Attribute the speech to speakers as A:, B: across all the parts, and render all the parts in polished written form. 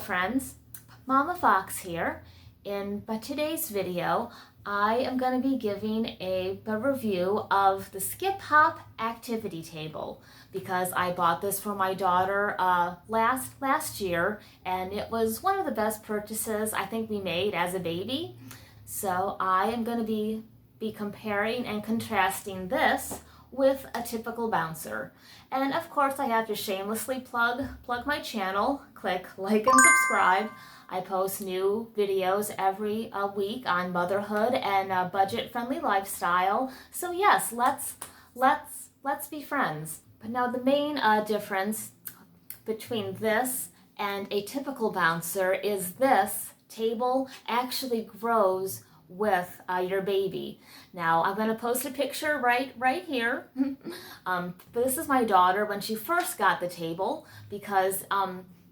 A: friends, Mama Fox here. In today's video, I am going to be giving a review of the Skip Hop activity table because I bought this for my daughter last year, and it was one of the best purchases I think we made as a baby. So I am going to be comparing and contrasting this with a typical bouncer. And of course I have to shamelessly plug my channel. Click like and subscribe. I post new videos every week on motherhood and budget-friendly lifestyle. So yes, let's be friends. But now the main difference between this and a typical bouncer is this table actually grows with your baby. Now I'm going to post a picture right here. But this is my daughter when she first got the table, because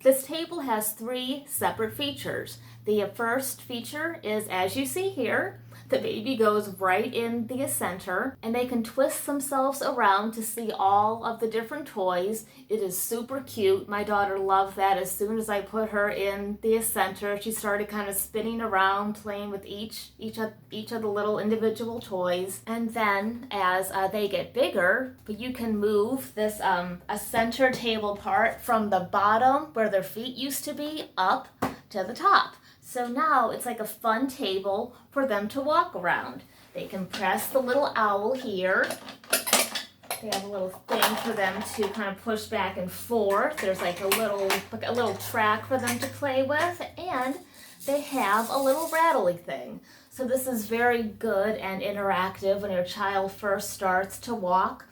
A: this table has three separate features. The first feature is, as you see here, the baby goes right in the center and they can twist themselves around to see all of the different toys. It is super cute. My daughter loved that. As soon as I put her in the center, she started kind of spinning around, playing with each of the little individual toys. And then as they get bigger, you can move this a center table part from the bottom where their feet used to be up to the top. So now it's like a fun table for them to walk around. They can press the little owl here. They have a little thing for them to kind of push back and forth. There's like a little track for them to play with, and they have a little rattly thing. So this is very good and interactive when your child first starts to walk.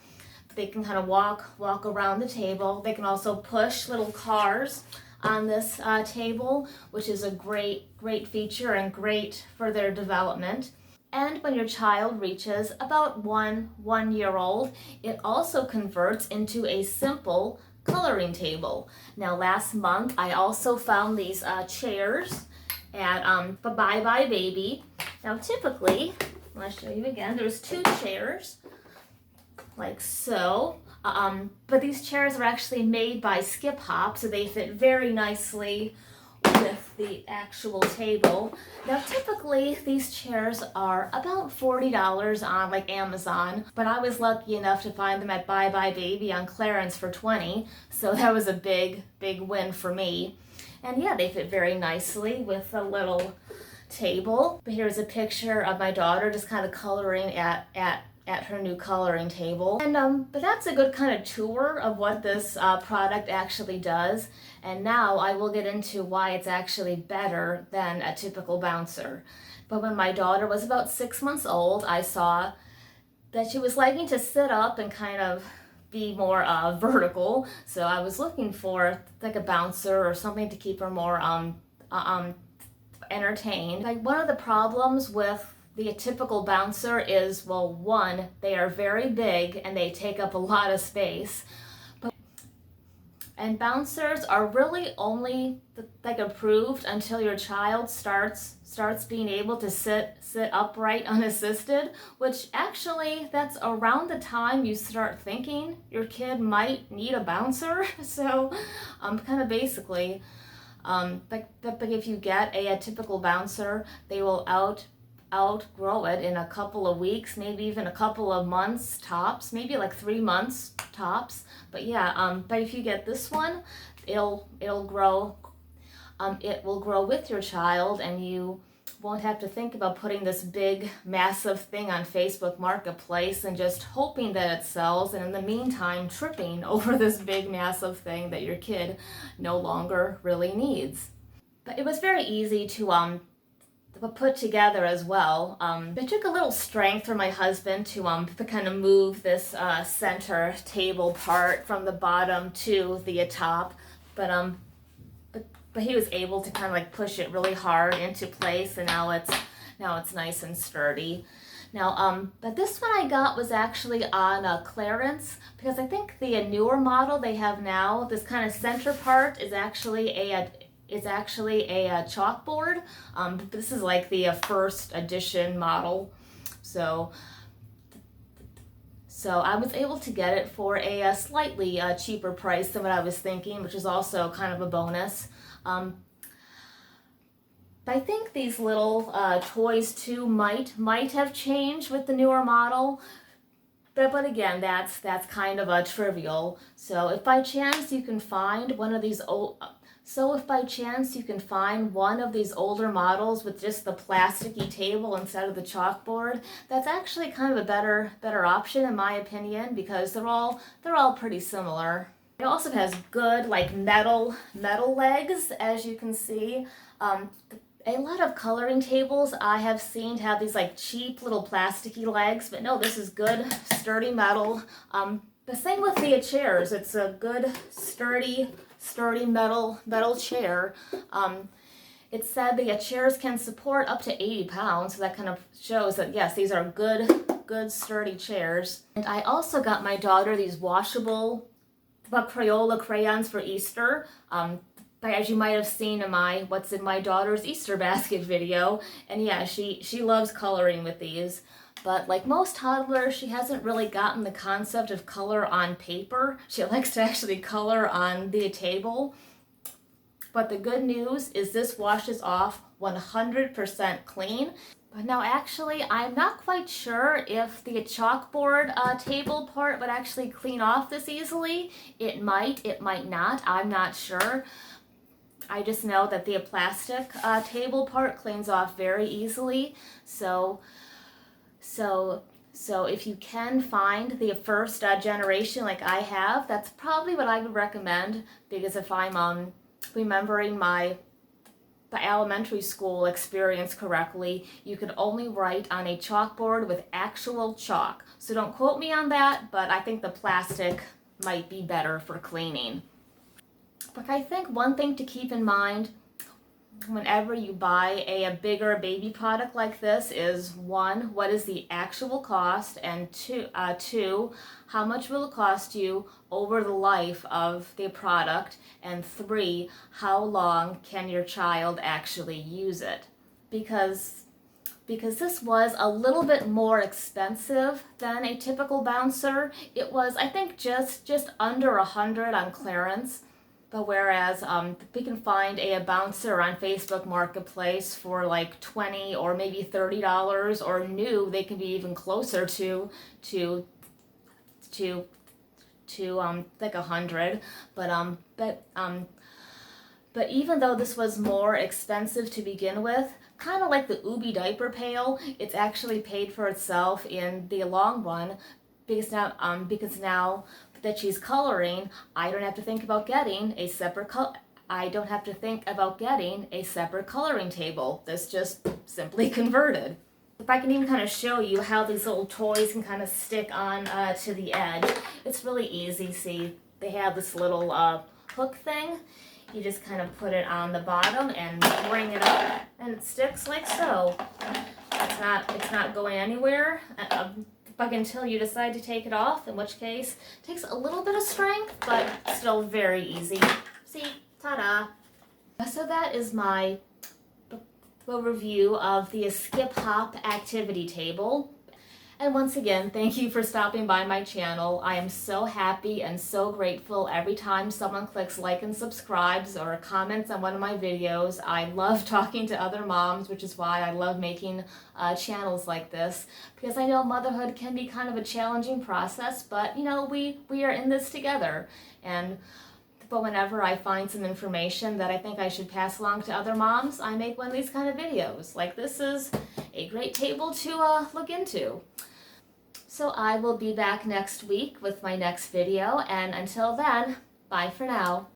A: They can kind of walk around the table. They can also push little cars on this table, which is a great feature and great for their development. And when your child reaches about one year old, it also converts into a simple coloring table. Now last month I also found these chairs at Bye Bye Baby. Now typically, I'm going to show you again, there's two chairs like so. But these chairs are actually made by Skip Hop, so they fit very nicely with the actual table. Now typically these chairs are about $40 on like Amazon, but I was lucky enough to find them at Bye Bye Baby on clearance for $20, so that was a big win for me. And yeah, they fit very nicely with a little table. But here's a picture of my daughter just kind of coloring at her new coloring table. And but that's a good kind of tour of what this product actually does. And now I will get into why it's actually better than a typical bouncer. But when my daughter was about 6 months old, I saw that she was liking to sit up and kind of be more vertical. So I was looking for like a bouncer or something to keep her more entertained. Like, one of the problems with the typical bouncer is, well, one, they are very big and they take up a lot of space. And bouncers are really only like approved until your child starts being able to sit upright unassisted, which actually that's around the time you start thinking your kid might need a bouncer. So kind of basically, but if you get a typical bouncer, they will outgrow it in a couple of weeks, maybe even a couple of months tops, maybe like 3 months tops. But yeah, but if you get this one, it'll grow. It will grow with your child, and you won't have to think about putting this big, massive thing on Facebook Marketplace and just hoping that it sells, and in the meantime tripping over this big, massive thing that your kid no longer really needs. But it was very easy to put together as well. It took a little strength for my husband to kind of move this center table part from the bottom to the top, but he was able to kind of like push it really hard into place, and now it's nice and sturdy. Now, but this one I got was actually on clearance, because I think the newer model they have now, this kind of center part is actually a chalkboard. But this is like the first edition model. So I was able to get it for a slightly cheaper price than what I was thinking, which is also kind of a bonus. I think these little toys too might have changed with the newer model. But again, that's kind of a trivial. So if by chance you can find one of these older models with just the plasticky table instead of the chalkboard, that's actually kind of a better option in my opinion, because they're all pretty similar. It also has good like metal legs, as you can see. A lot of coloring tables I have seen have these like cheap little plasticky legs, but no, this is good sturdy metal. The same with the chairs. It's a good sturdy metal chair. It said the chairs can support up to 80 pounds, so that kind of shows that yes, these are good sturdy chairs. And I also got my daughter these washable Crayola crayons for Easter. As you might have seen in my What's in My Daughter's Easter Basket video. And yeah, she loves coloring with these. But like most toddlers, she hasn't really gotten the concept of color on paper. She likes to actually color on the table. But the good news is this washes off 100% clean. But now actually, I'm not quite sure if the chalkboard table part would actually clean off this easily. It might not, I'm not sure. I just know that the plastic table part cleans off very easily. So if you can find the first generation like I have, that's probably what I would recommend, because if I'm remembering the elementary school experience correctly, you could only write on a chalkboard with actual chalk. So don't quote me on that, but I think the plastic might be better for cleaning. But I think one thing to keep in mind whenever you buy a bigger baby product like this is, one, what is the actual cost, and two, how much will it cost you over the life of the product, and three, how long can your child actually use it? Because this was a little bit more expensive than a typical bouncer. It was, I think, just under $100 on clearance. But whereas we can find a bouncer on Facebook Marketplace for like $20 or maybe $30, or new, they can be even closer to like $100. But even though this was more expensive to begin with, kind of like the Ubi diaper pail, it's actually paid for itself in the long run, because now that she's coloring, I don't have to think about getting a separate coloring table. This just simply converted. If I can even kind of show you how these little toys can kind of stick on to the edge, it's really easy. See, they have this little hook thing. You just kind of put it on the bottom and bring it up, and it sticks like so. It's not going anywhere. Until you decide to take it off, in which case it takes a little bit of strength, but still very easy. See, ta-da! So that is my review of the Skip Hop activity table. And once again, thank you for stopping by my channel. I am so happy and so grateful every time someone clicks like and subscribes or comments on one of my videos. I love talking to other moms, which is why I love making channels like this, because I know motherhood can be kind of a challenging process, but you know, we are in this together. But whenever I find some information that I think I should pass along to other moms, I make one of these kind of videos. Like, this is a great table to look into. So I will be back next week with my next video, and until then, bye for now.